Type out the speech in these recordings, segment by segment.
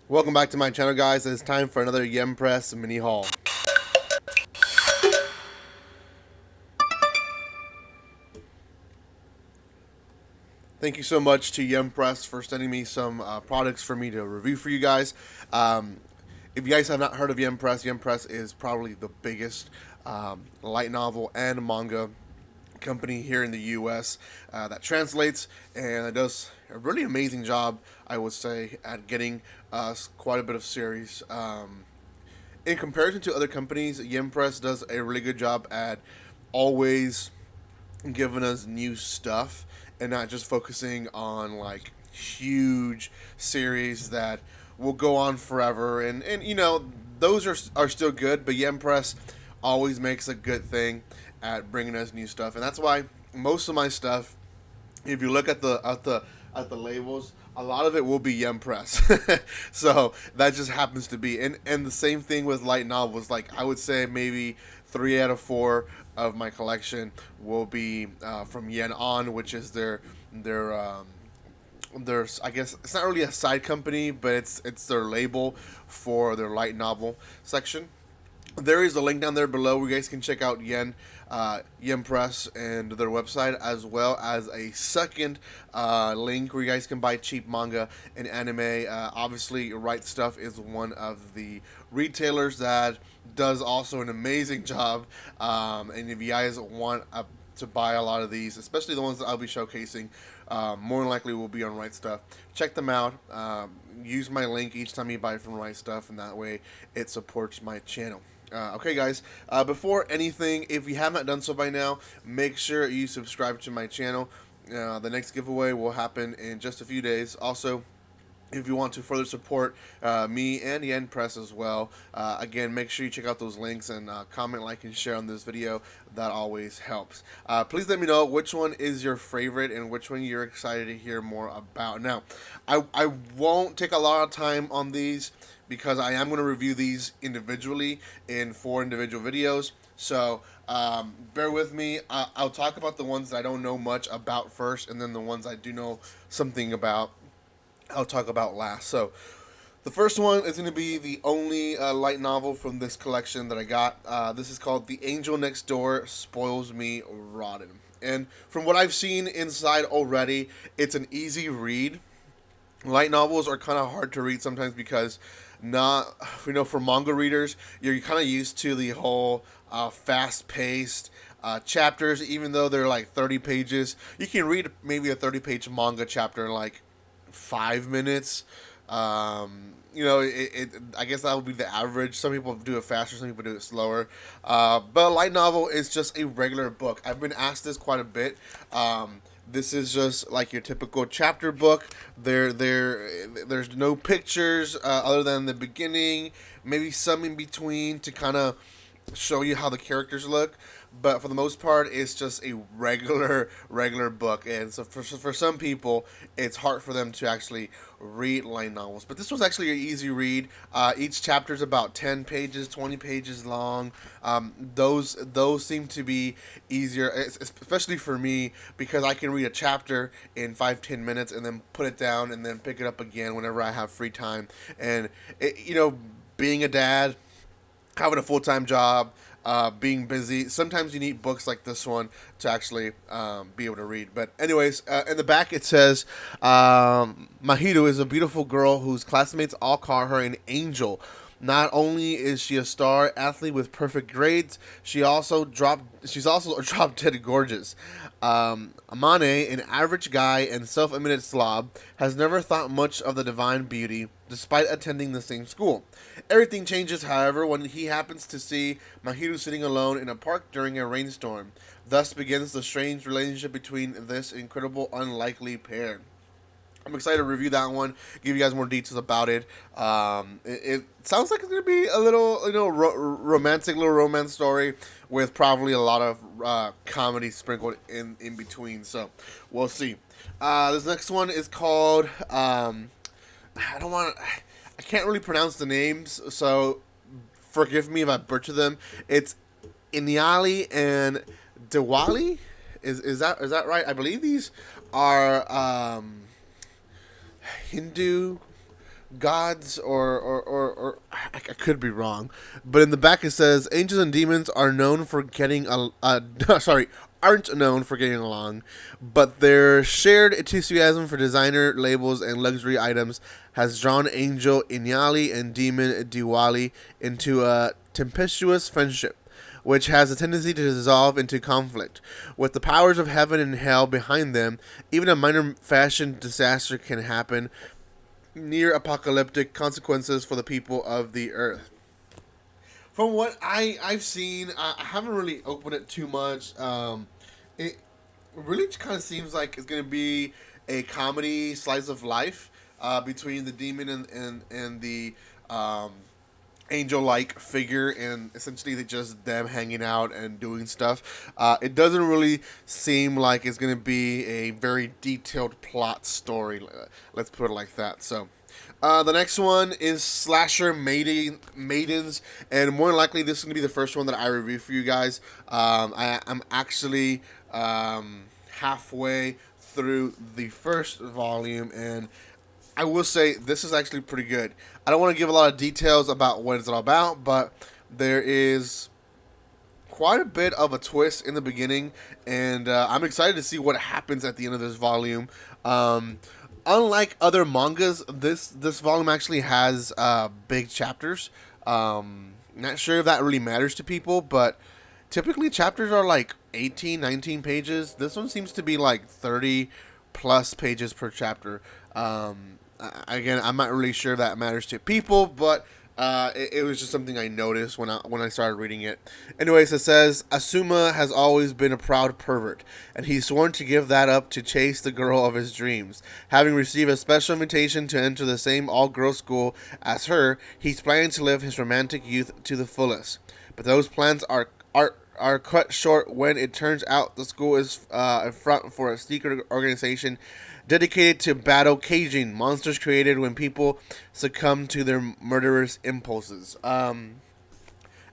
Welcome back to my channel, guys. It's time for another Yem Press mini haul. Thank you so much to Yem Press for sending me some products for me to review for you guys. If you guys have not heard of Yem Press is probably the biggest light novel and manga company here in the U.S. That translates and it does a really amazing job, I would say, at getting us quite a bit of series. In comparison to other companies, Yem Press does a really good job at always giving us new stuff and not just focusing on like huge series that will go on forever. And you know, those are still good, but Yem Press always makes a good thing at bringing us new stuff, and that's why most of my stuff, if you look at the labels, a lot of it will be Yem Press. So that just happens to be, and the same thing with light novels. Like I would say maybe 3 out of 4 of my collection will be from Yen On, which is there's, I guess it's not really a side company, but it's their label for their light novel section. There is a link down there below where you guys can check out Yem Press and their website, as well as a second link where you guys can buy cheap manga and anime. Obviously, Right Stuff is one of the retailers that does also an amazing job. And if you guys want to buy a lot of these, especially the ones that I'll be showcasing, more than likely will be on Right Stuff. Check them out. Use my link each time you buy from Right Stuff, and that way it supports my channel. Okay, guys, before anything, if you haven't done so by now, make sure you subscribe to my channel. The next giveaway will happen in just a few days. Also, if you want to further support me and Yen Press as well, again, make sure you check out those links and comment, like, and share on this video. That always helps. Please let me know which one is your favorite and which one you're excited to hear more about. Now, I won't take a lot of time on these because I am going to review these individually in 4 individual videos. So bear with me. I'll talk about the ones that I don't know much about first, and then the ones I do know something about, I'll talk about last. So the first one is going to be the only light novel from this collection that I got. This is called The Angel Next Door Spoils Me Rotten. And from what I've seen inside already, it's an easy read. Light novels are kind of hard to read sometimes because for manga readers, you're kind of used to the whole fast-paced chapters. Even though they're like 30 pages, you can read maybe a 30-page manga chapter in like 5 minutes. I guess that would be the average. Some people do it faster, some people do it slower. But a light novel is just a regular book. I've been asked this quite a bit. This is just like your typical chapter book. There's no pictures other than the beginning, maybe some in between to kind of show you how the characters look, but for the most part it's just a regular book. And so for some people it's hard for them to actually read light novels, but this was actually an easy read. Each chapter is about 10 pages, 20 pages long. Those seem to be easier, especially for me, because I can read a chapter in 5-10 minutes and then put it down and then pick it up again whenever I have free time. And being a dad, having a full-time job, being busy, sometimes you need books like this one to actually be able to read. But anyways, in the back it says, Mahiru is a beautiful girl whose classmates all call her an angel. Not only is she a star athlete with perfect grades, she's also drop dead gorgeous. Amane, an average guy and self-admitted slob, has never thought much of the divine beauty, despite attending the same school. Everything changes, however, when he happens to see Mahiru sitting alone in a park during a rainstorm. Thus begins the strange relationship between this incredible, unlikely pair. I'm excited to review that one, give you guys more details about it. It sounds like it's going to be a little, romantic, little romance story with probably a lot of comedy sprinkled in between. So we'll see. This next one is called, I can't really pronounce the names, so forgive me if I butcher them. It's Inyali and Diwali. Is that right? I believe these are Hindu gods or I could be wrong, but in the back it says angels and demons are known for getting sorry, aren't known for getting along, but their shared enthusiasm for designer labels and luxury items has drawn angel Inyali and demon Diwali into a tempestuous friendship, which has a tendency to dissolve into conflict. With the powers of heaven and hell behind them, even a minor fashion disaster can happen, near apocalyptic consequences for the people of the earth. From what I've seen, I haven't really opened it too much. It really kind of seems like it's going to be a comedy slice of life between the demon and the um, angel-like figure, and essentially they just them hanging out and doing stuff. It doesn't really seem like it's going to be a very detailed plot story. Let's put it like that. So. The next one is Slasher Maidens, and more likely this is going to be the first one that I review for you guys. I'm actually halfway through the first volume, and I will say this is actually pretty good. I don't want to give a lot of details about what it's all about, but there is quite a bit of a twist in the beginning, and I'm excited to see what happens at the end of this volume. Unlike other mangas, this volume actually has big chapters. Not sure if that really matters to people, but typically chapters are like 18, 19 pages. This one seems to be like 30 plus pages per chapter. Again, I'm not really sure that matters to people, but it was just something I noticed when I started reading it. Anyways, it says Asuma has always been a proud pervert, and he's sworn to give that up to chase the girl of his dreams. Having received a special invitation to enter the same all-girls school as her, he's planning to live his romantic youth to the fullest. But those plans are cut short when it turns out the school is a front for a secret organization dedicated to battle caging monsters created when people succumb to their murderous impulses.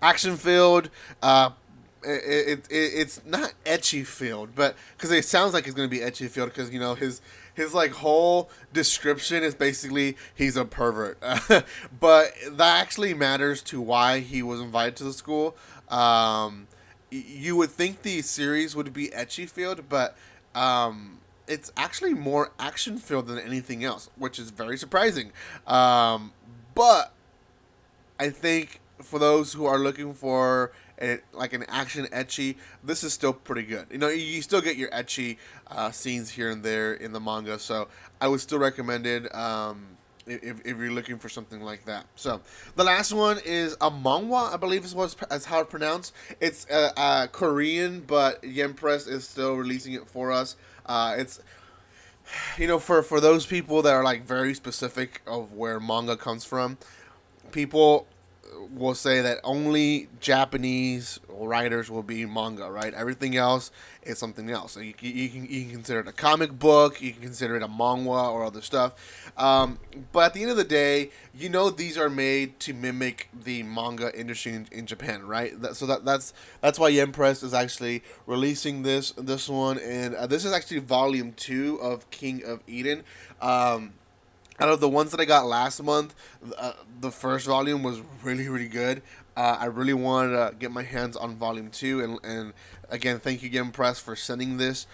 Action filled. It's not ecchi filled, but because it sounds like it's gonna be ecchi filled, because his like whole description is basically he's a pervert, but that actually matters to why he was invited to the school. You would think the series would be ecchi filled, but it's actually more action filled than anything else, which is very surprising. But I think for those who are looking for like an action ecchi, this is still pretty good. You still get your ecchi scenes here and there in the manga, so I would still recommend it. If you're looking for something like that. So the last one is a manhwa, I believe is how it's pronounced. It's Korean, but Yen Press is still releasing it for us. It's for those people that are like very specific of where manga comes from, people will say that only Japanese writers will be manga, right? Everything else is something else. So you can consider it a comic book, you can consider it a manhwa or other stuff. But at the end of the day, these are made to mimic the manga industry in Japan, right? That's why Yen Press is actually releasing this one, and this is actually volume 2 of King of Eden. Out of the ones that I got last month, the first volume was really, really good. I really wanted to get my hands on volume 2, and again, thank you, Game Press, for sending this.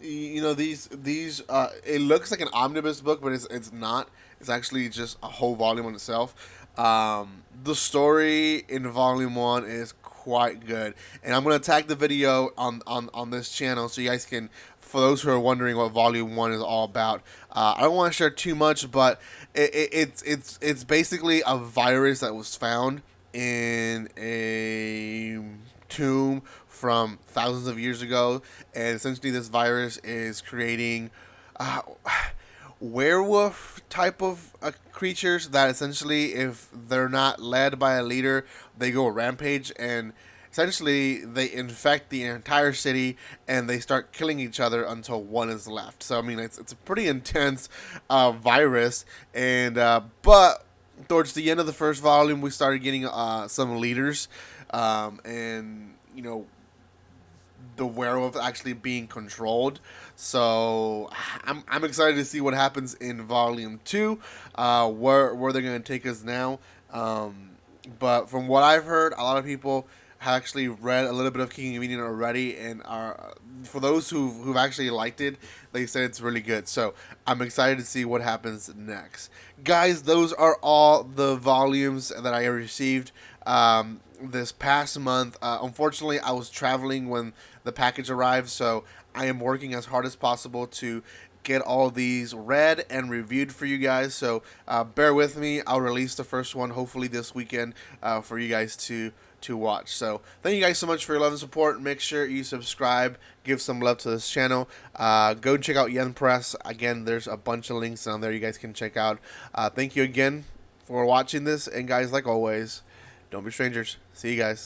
These it looks like an omnibus book, but it's not. It's actually just a whole volume on itself. The story in volume 1 is quite good, and I'm gonna tag the video on this channel so you guys can. For those who are wondering what Volume 1 is all about, I don't want to share too much, but it's basically a virus that was found in a tomb from thousands of years ago, and essentially this virus is creating werewolf type of creatures that essentially, if they're not led by a leader, they go rampage, and essentially they infect the entire city and they start killing each other until one is left. So I mean, it's a pretty intense virus, and but towards the end of the first volume, we started getting some leaders, and the werewolf actually being controlled. So I'm excited to see what happens in volume 2, where they're going to take us now. But from what I've heard, a lot of people have actually read a little bit of King Convenient already, and are for those who've actually liked it, they said it's really good. So I'm excited to see what happens next, guys. Those are all the volumes that I received this past month. Unfortunately, I was traveling when the package arrived, so I am working as hard as possible to get all these read and reviewed for you guys. So bear with me. I'll release the first one hopefully this weekend for you guys to watch. So thank you guys so much for your love and support. Make sure you subscribe, give some love to this channel. Go check out Yen Press. Again, there's a bunch of links on there you guys can check out. Thank you again for watching this, and guys, like always, don't be strangers. See you guys.